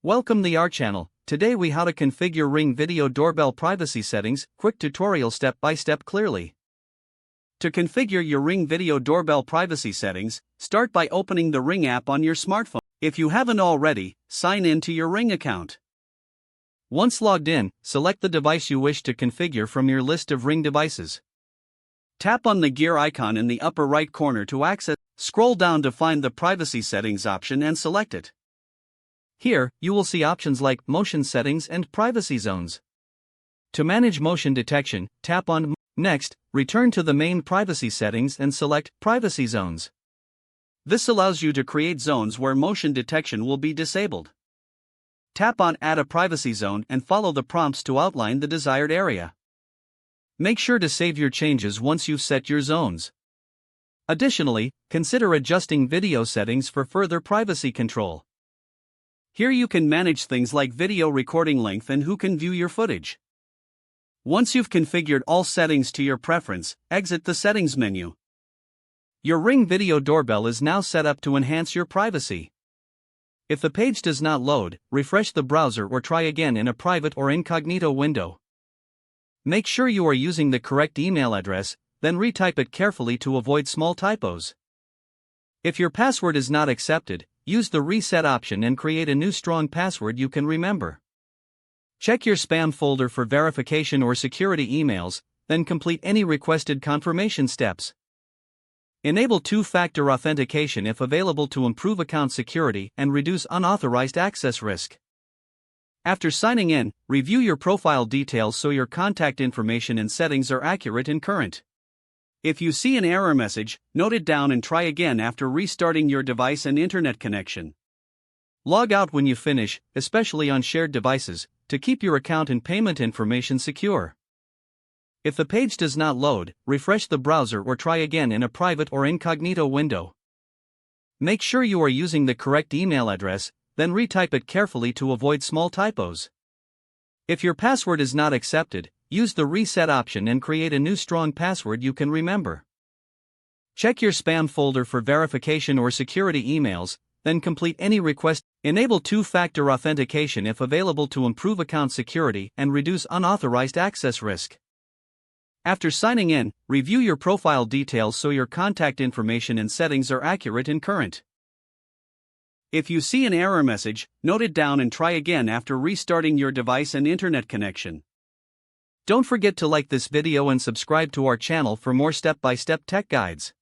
Welcome to our channel. Today we how to configure Ring Video Doorbell privacy settings, quick tutorial step by step clearly. To configure your Ring Video Doorbell privacy settings, start by opening the Ring app on your smartphone. If you haven't already, sign in to your Ring account. Once logged in, select the device you wish to configure from your list of Ring devices. Tap on the gear icon in the upper right corner to access. Scroll down to find the privacy settings option and select it. Here, you will see options like motion settings and privacy zones. To manage motion detection, tap on Next, return to the main privacy settings and select Privacy Zones. This allows you to create zones where motion detection will be disabled. Tap on Add a privacy zone and follow the prompts to outline the desired area. Make sure to save your changes once you've set your zones. Additionally, consider adjusting video settings for further privacy control. Here you can manage things like video recording length and who can view your footage. Once you've configured all settings to your preference, exit the settings menu. Your Ring Video Doorbell is now set up to enhance your privacy. If the page does not load, refresh the browser or try again in a private or incognito window. Make sure you are using the correct email address, then retype it carefully to avoid small typos. If your password is not accepted, use the reset option and create a new strong password you can remember. Check your spam folder for verification or security emails, then complete any requested confirmation steps. Enable two-factor authentication if available to improve account security and reduce unauthorized access risk. After signing in, review your profile details so your contact information and settings are accurate and current. If you see an error message, note it down and try again after restarting your device and internet connection. Log out when you finish, especially on shared devices, to keep your account and payment information secure. If the page does not load, refresh the browser or try again in a private or incognito window. Make sure you are using the correct email address, then retype it carefully to avoid small typos. If your password is not accepted, use the reset option and create a new strong password you can remember. Check your spam folder for verification or security emails, then complete any request. Enable two-factor authentication if available to improve account security and reduce unauthorized access risk. After signing in, review your profile details so your contact information and settings are accurate and current. If you see an error message, note it down and try again after restarting your device and internet connection. Don't forget to like this video and subscribe to our channel for more step-by-step tech guides.